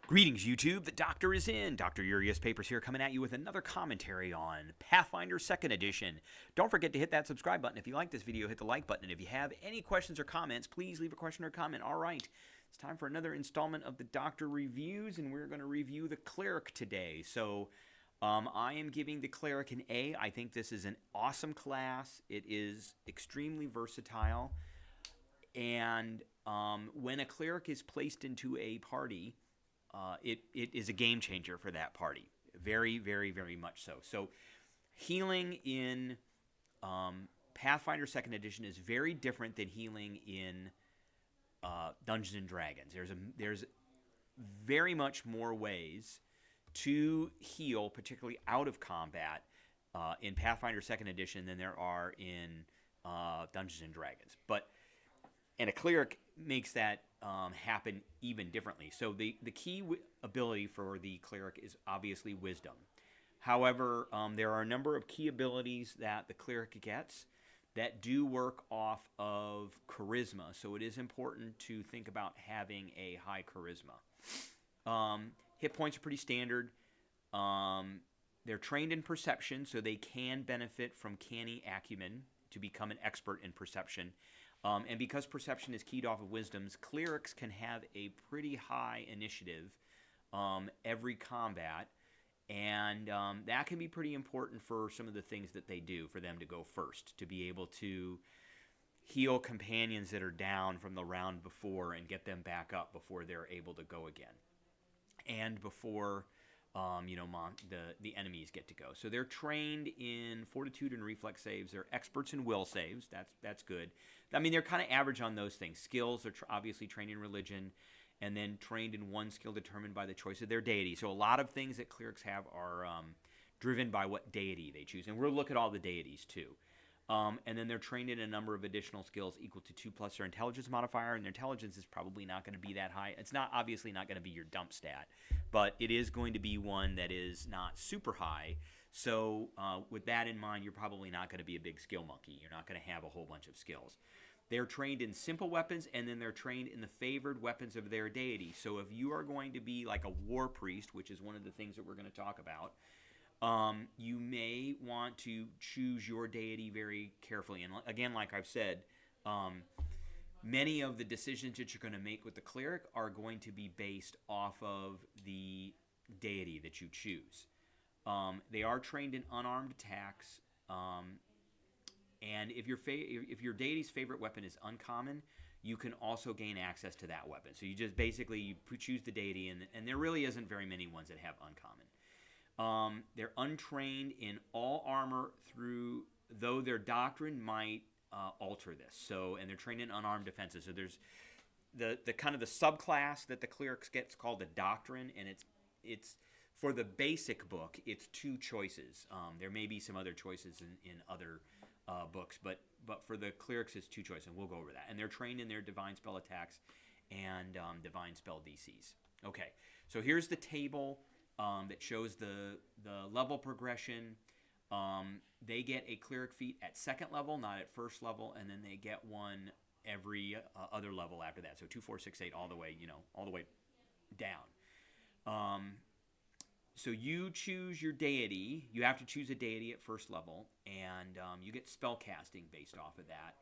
Greetings, YouTube. The Doctor is in. Dr. Urias Papers here, coming at you with another commentary on Pathfinder 2nd Edition. Don't forget to hit that subscribe button. If you like this video, hit the like button. And if you have any questions or comments, please leave a question or comment. All right, it's time for another installment of the Doctor Reviews, and we're going to review the Cleric today. So, I am giving the Cleric an A. I think this is an awesome class. It is extremely versatile. And when a Cleric is placed into a party, it is a game changer for that party. Very, very, very much so. So healing in Pathfinder 2nd Edition is very different than healing in Dungeons & Dragons. There's very much more ways to heal, particularly out of combat, in Pathfinder 2nd Edition than there are in Dungeons & Dragons. And a Cleric makes that happen even differently. So the key ability for the Cleric is obviously Wisdom. However, there are a number of key abilities that the Cleric gets that do work off of Charisma. So it is important to think about having a high Charisma. Hit points are pretty standard. They're trained in Perception, so they can benefit from Canny Acumen to become an expert in Perception. And because Perception is keyed off of Wisdoms, Clerics can have a pretty high initiative every combat, and that can be pretty important for some of the things that they do, for them to go first, to be able to heal companions that are down from the round before and get them back up before they're able to go again, and before the enemies get to go. So they're trained in Fortitude and Reflex saves. They're experts in Will saves. That's good. I mean, they're kind of average on those things. Skills are obviously trained in Religion, and then trained in one skill determined by the choice of their deity. So a lot of things that Clerics have are driven by what deity they choose. And we'll look at all the deities too. And then they're trained in a number of additional skills equal to 2+ their intelligence modifier, and their intelligence is probably not going to be that high. It's not obviously not going to be your dump stat, but it is going to be one that is not super high. So with that in mind, you're probably not going to be a big skill monkey. You're not going to have a whole bunch of skills. They're trained in simple weapons, and then they're trained in the favored weapons of their deity. So if you are going to be like a war priest, which is one of the things that we're going to talk about, you may want to choose your deity very carefully. And again, like I've said, many of the decisions that you're going to make with the Cleric are going to be based off of the deity that you choose. They are trained in unarmed attacks, and if your deity's favorite weapon is uncommon, you can also gain access to that weapon. So you just basically choose the deity, and there really isn't very many ones that have uncommon. They're untrained in all armor, though their doctrine might alter this. So, and they're trained in unarmed defenses. So there's the kind of the subclass that the Clerics gets called the Doctrine, and it's for the basic book, it's 2 choices. There may be some other choices in other books, but for the Clerics, it's 2 choices, and we'll go over that. And they're trained in their Divine Spell attacks and Divine Spell DCs. Okay, so here's the table that shows the level progression. They get a Cleric feat at 2nd level, not at 1st level, and then they get one every other level after that. So 2, 4, 6, 8, all the way down. So you choose your deity. You have to choose a deity at 1st level, and you get spell casting based off of that.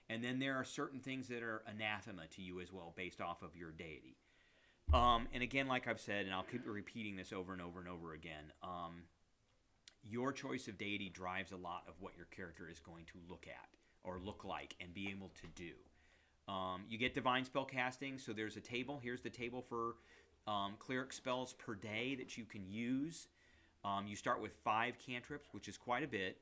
And then there are certain things that are anathema to you as well, based off of your deity. And again, like I've said, and I'll keep repeating this over and over and over again, your choice of deity drives a lot of what your character is going to look at or look like and be able to do. You get divine spell casting, so there's a table. Here's the table for Cleric spells per day that you can use. You start with 5 cantrips, which is quite a bit,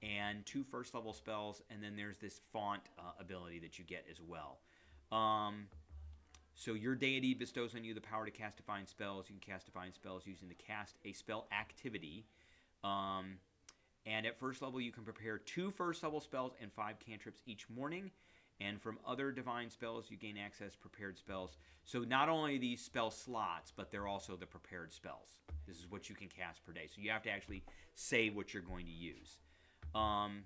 and 2 first-level spells, and then there's this font ability that you get as well. So your deity bestows on you the power to cast divine spells. You can cast divine spells using the cast a spell activity. And at 1st level, you can prepare 2 first-level spells and 5 cantrips each morning. And from other divine spells, you gain access prepared spells. So not only these spell slots, but they're also the prepared spells. This is what you can cast per day. So you have to actually say what you're going to use. And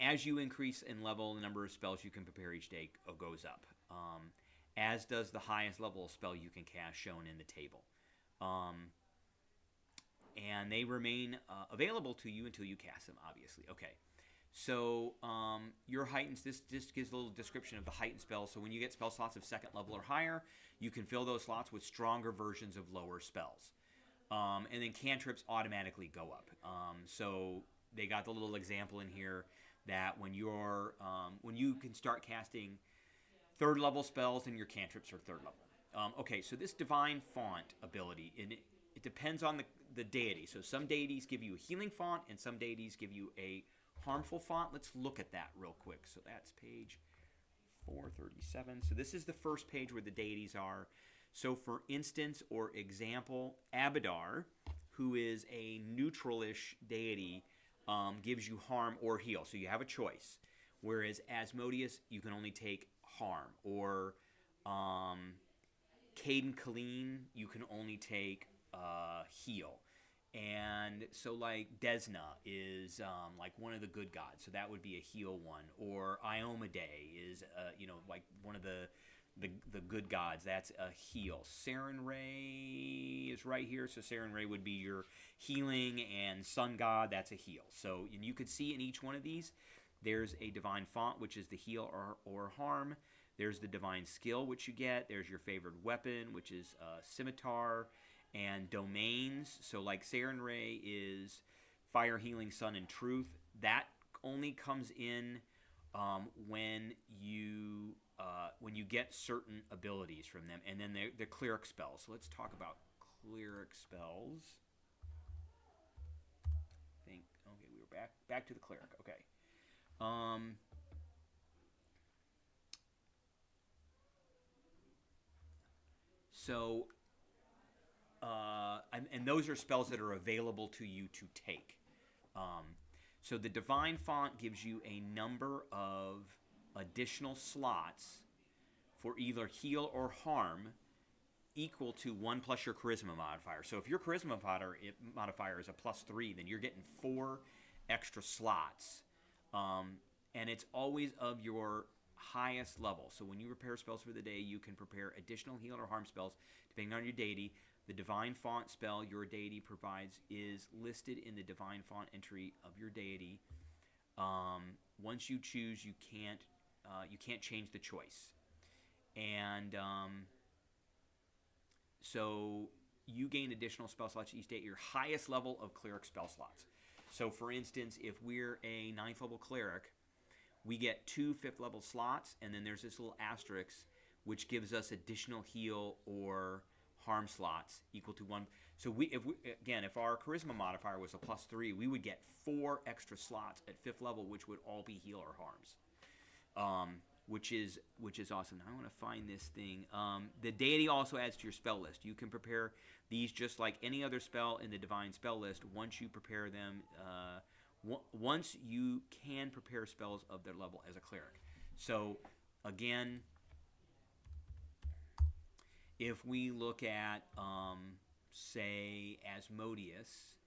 as you increase in level, the number of spells you can prepare each day goes up. as does the highest level of spell you can cast shown in the table. And they remain available to you until you cast them, obviously. Okay. So your heightened, this just gives a little description of the heightened spell. So when you get spell slots of 2nd level or higher, you can fill those slots with stronger versions of lower spells. And then cantrips automatically go up. So they got the little example in here that when you can start casting 3rd level spells, and your cantrips are 3rd level. Okay, so this divine font ability, it depends on the deity. So some deities give you a healing font, and some deities give you a harmful font. Let's look at that real quick. So that's page 437. So this is the first page where the deities are. So for instance or example, Abadar, who is a neutralish deity, gives you harm or heal. So you have a choice. Whereas Asmodeus, you can only take harm. Or Caden Colleen, you can only take heal. And so like Desna is like one of the good gods, so that would be a heal one. Or Iomedae is like one of the good gods, that's a heal. Sarenrae is right here, so Sarenrae would be your healing, and Sun God, that's a heal. So and you could see in each one of these, there's a divine font, which is the heal or harm. There's the divine skill, which you get. There's your favored weapon, which is scimitar. And domains, so like Sarenrae is fire, healing, sun, and truth. That only comes in when you get certain abilities from them, and then the cleric spells. So let's talk about cleric spells. Okay, we were back to the cleric. Okay. So. And those are spells that are available to you to take. So the Divine Font gives you a number of additional slots for either heal or harm equal to 1 plus your Charisma modifier. So if your Charisma modifier is a +3, then you're getting 4 extra slots. And it's always of your highest level. So when you prepare spells for the day, you can prepare additional heal or harm spells depending on your deity. The Divine Font spell your deity provides is listed in the Divine Font entry of your deity. Once you choose, you can't change the choice. And so you gain additional spell slots each day at your highest level of cleric spell slots. So for instance, if we're a 9th level cleric, we get 2 5th level slots, and then there's this little asterisk which gives us additional heal or harm slots equal to 1. So if our charisma modifier was a +3, we would get 4 extra slots at 5th level, which would all be heal or harms, which is awesome. Now I want to find this thing. The deity also adds to your spell list. You can prepare these just like any other spell in the divine spell list. Once you prepare them, once you can prepare spells of their level as a cleric. So again, if we look at, say, Asmodeus,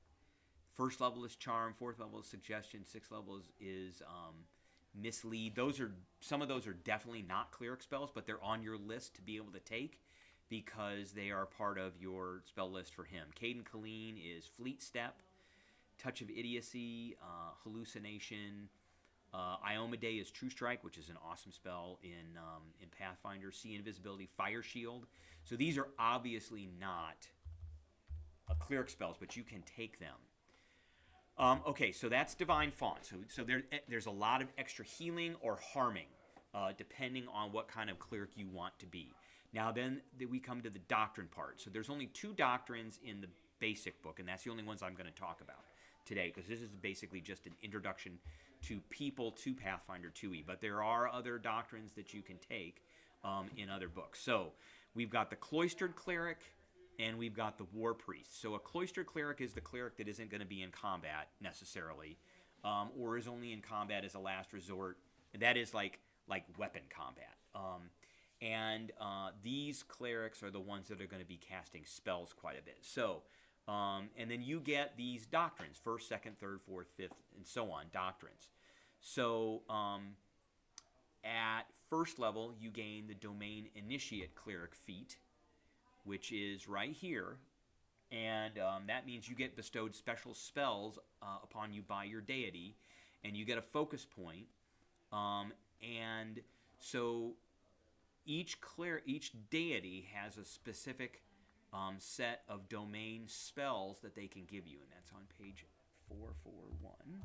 1st level is Charm, 4th level is Suggestion, 6th level is Mislead. Some of those are definitely not cleric spells, but they're on your list to be able to take because they are part of your spell list for him. Caden Colleen is Fleet Step, Touch of Idiocy, Hallucination. Iomedae is True Strike, which is an awesome spell in Pathfinder. See Invisibility, Fire Shield. So these are obviously not cleric spells, but you can take them. Okay, so that's Divine Font. So there's a lot of extra healing or harming, depending on what kind of cleric you want to be. Now then we come to the doctrine part. So there's only 2 doctrines in the basic book, and that's the only ones I'm going to talk about today, because this is basically just an introduction to people to Pathfinder 2e. But there are other doctrines that you can take in other books. So we've got the Cloistered Cleric, and we've got the War Priest. So a Cloistered Cleric is the cleric that isn't going to be in combat necessarily, or is only in combat as a last resort. And that is like weapon combat. And these clerics are the ones that are going to be casting spells quite a bit. So, and then you get these doctrines, 1st, 2nd, 3rd, 4th, 5th, and so on, doctrines. So, at first level, you gain the Domain Initiate Cleric feat, which is right here. And that means you get bestowed special spells upon you by your deity, and you get a focus point. And so each deity has a specific set of domain spells that they can give you, and that's on page 441.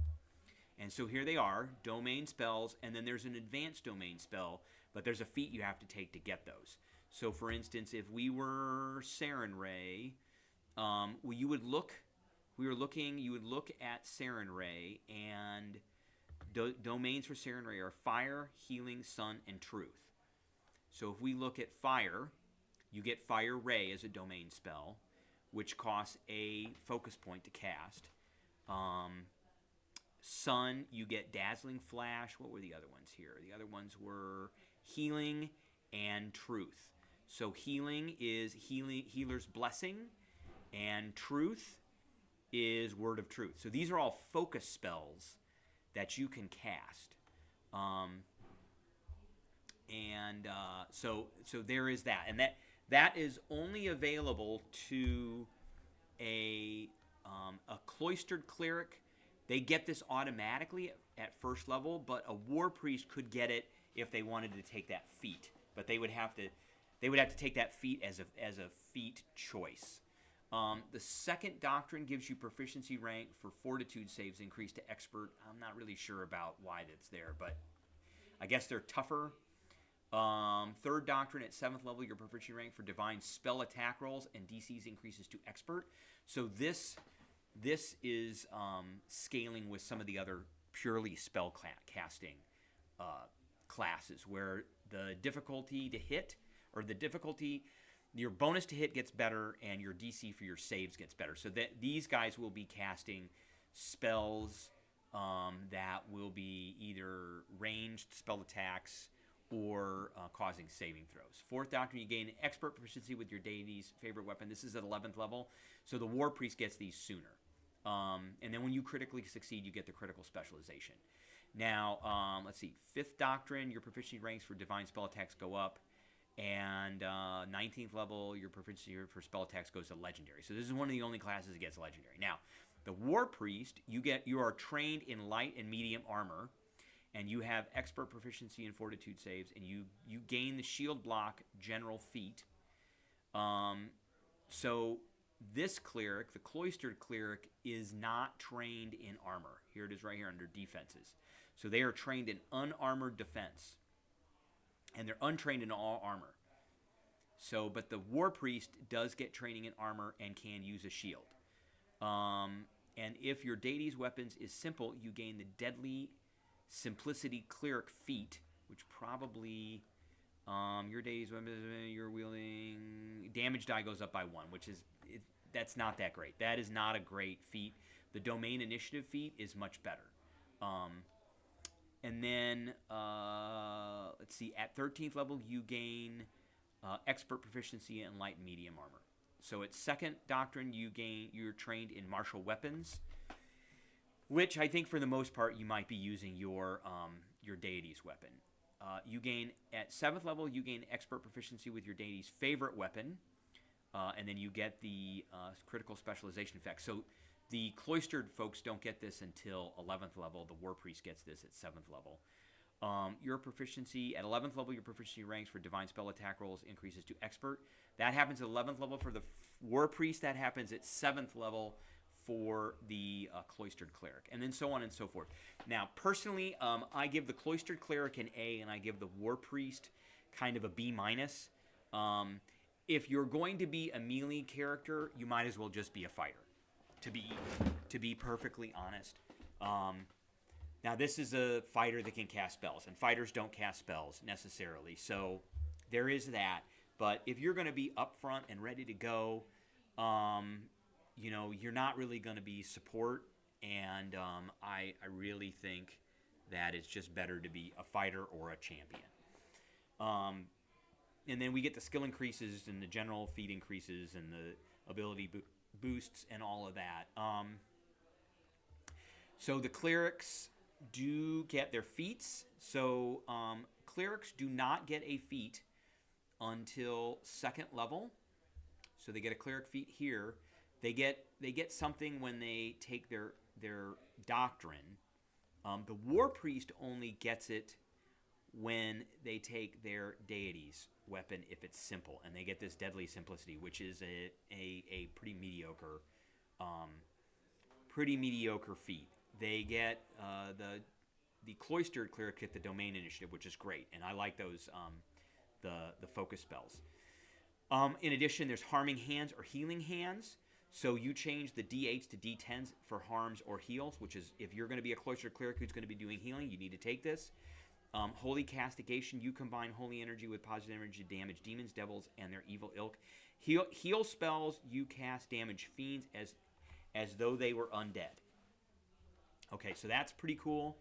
And so here they are, domain spells, and then there's an advanced domain spell, but there's a feat you have to take to get those. So for instance, if we were Sarenrae, you would look at Sarenrae, and domains for Sarenrae are Fire, Healing, Sun, and Truth. So if we look at Fire, you get Fire Ray as a domain spell, which costs a focus point to cast. Sun, you get Dazzling Flash. What were the other ones here? The other ones were Healing and Truth. So Healing is Healer's Blessing, and Truth is Word of Truth. So these are all focus spells that you can cast. So there is that. And that is only available to a Cloistered Cleric. They get this automatically at first level, but a War Priest could get it if they wanted to take that feat. But they would have to take that feat as a feat choice. The second doctrine gives you proficiency rank for Fortitude saves increased to Expert. I'm not really sure about why that's there, but I guess they're tougher. Third doctrine at 7th level, your proficiency rank for Divine Spell attack rolls and DCs increases to Expert. So this is scaling with some of the other purely spell casting classes, where the difficulty to hit, or your bonus to hit gets better, and your DC for your saves gets better. So that these guys will be casting spells that will be either ranged spell attacks or causing saving throws. Fourth doctrine, you gain expert proficiency with your deity's favorite weapon. This is at 11th level, so the War Priest gets these sooner. And then when you critically succeed, you get the critical specialization. Now, let's see. Fifth doctrine, your proficiency ranks for divine spell attacks go up. And 19th level, your proficiency for spell attacks goes to legendary. So this is one of the only classes that gets legendary. Now, the War Priest, you are trained in light and medium armor, and you have expert proficiency in fortitude saves, and you gain the shield block general feat. So this cleric, the Cloistered Cleric, is not trained in armor. Here it is right here under defenses. So they are trained in unarmored defense, and they're untrained in all armor. So, but the War Priest does get training in armor and can use a shield. And if your deity's weapons is simple, you gain the Deadly Simplicity Cleric feat, which probably your deity's weapons you're wielding damage die goes up by 1, which is that's not that great. That is not a great feat. The Domain Initiative feat is much better. And then let's see, at 13th level you gain expert proficiency in light and medium armor. So at second doctrine you're trained in martial weapons, which I think for the most part you might be using your deity's weapon. You gain at 7th level you gain expert proficiency with your deity's favorite weapon, and then you get the critical specialization effect. So the cloistered folks don't get this until 11th level. The War Priest gets this at 7th level. Your proficiency at 11th level, your proficiency ranks for divine spell attack rolls increases to expert. That happens at 11th level for the War Priest. That happens at 7th level for the Cloistered Cleric, and then so on and so forth. Now, personally, I give the Cloistered Cleric an A, and I give the War Priest kind of a B-. If you're going to be a melee character, you might as well just be a fighter, to be perfectly honest. Now, this is a fighter that can cast spells, and fighters don't cast spells necessarily, so there is that. But if you're going to be up front and ready to go, you're not really going to be support, and I really think that it's just better to be a fighter or a champion. And then we get the skill increases and the general feat increases and the ability boosts and all of that. So the clerics do get their feats. So Clerics do not get a feat until 2nd level. So they get a Cleric feat here. They get something when they take their Doctrine. The War Priest only gets it when they take their Deities weapon if it's simple, and they get this Deadly Simplicity, which is a pretty mediocre feat. They get the Cloistered Cleric get the Domain Initiative, which is great, and I like those the focus spells. In addition, there's Harming Hands or Healing Hands. So you change the D8s to D10s for harms or heals, which is, if you're going to be a Cloistered Cleric who's going to be doing healing, you need to take this. Holy Castigation, you combine holy energy with positive energy to damage demons, devils, and their evil ilk. Heal spells, you cast damage fiends as though they were undead. Okay, so that's pretty cool.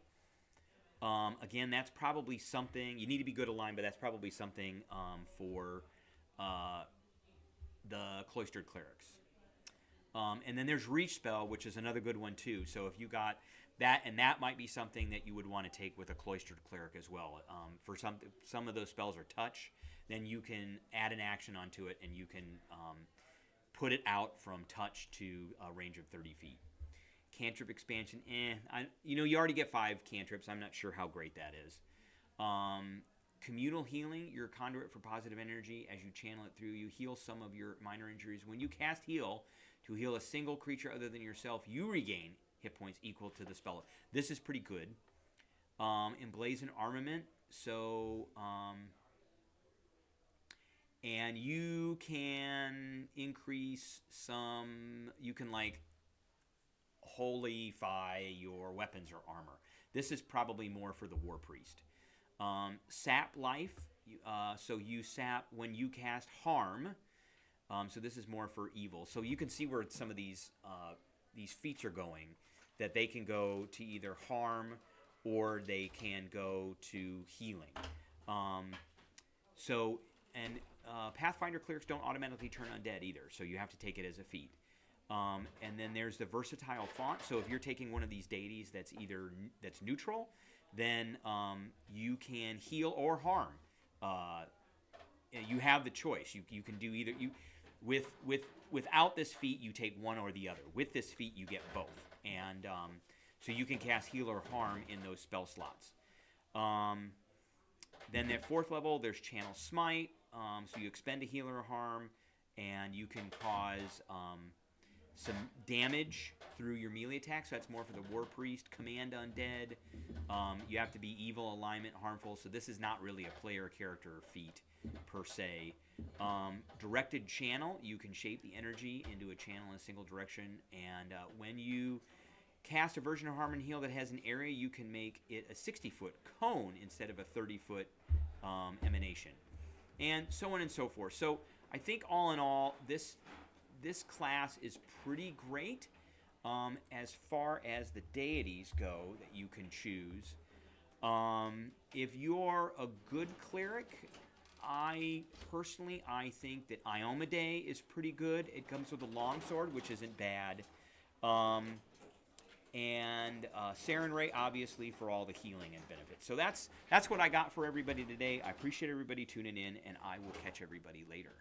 Again, that's probably something, you need to be good aligned, but that's probably something for the Cloistered Clerics. And then there's Reach Spell, which is another good one too. So if you got that, and that might be something that you would want to take with a Cloistered Cleric as well. For some of those spells are touch, then you can add an action onto it, and you can put it out from touch to a range of 30 feet. Cantrip expansion, you already get 5 cantrips. I'm not sure how great that is. Communal Healing, you're a conduit for positive energy. As you channel it through, you heal some of your minor injuries. When you cast Heal, to heal a single creature other than yourself, you regain hit points equal to the spell. This is pretty good. Emblazoned Armament, so and you can increase some, you can like holify your weapons or armor. This is probably more for the War Priest. Sap Life, so you sap when you cast Harm. So this is more for evil. So you can see where some of these feats are going, that they can go to either harm or they can go to healing. Pathfinder clerics don't automatically turn undead either, so you have to take it as a feat. And then there's the versatile font. So if you're taking one of these deities that's neutral, then you can heal or harm. You have the choice. You can do either. Without this feat, you take one or the other. With this feat, you get both. And so you can cast heal or harm in those spell slots. Then at 4th level, there's Channel Smite. So you expend a heal or harm, and you can cause some damage through your melee attack. So that's more for the War Priest. Command Undead. You have to be evil, alignment, harmful. So this is not really a player character feat per se. Directed Channel, you can shape the energy into a channel in a single direction, and when you cast a version of Harm and Heal that has an area, you can make it a 60-foot cone instead of a 30-foot emanation, and so on and so forth. So I think all in all, this class is pretty great as far as the deities go that you can choose. If you're a good cleric, I think that Iomedae is pretty good. It comes with a longsword, which isn't bad. And Saren Ray, obviously, for all the healing and benefits. So that's what I got for everybody today. I appreciate everybody tuning in, and I will catch everybody later.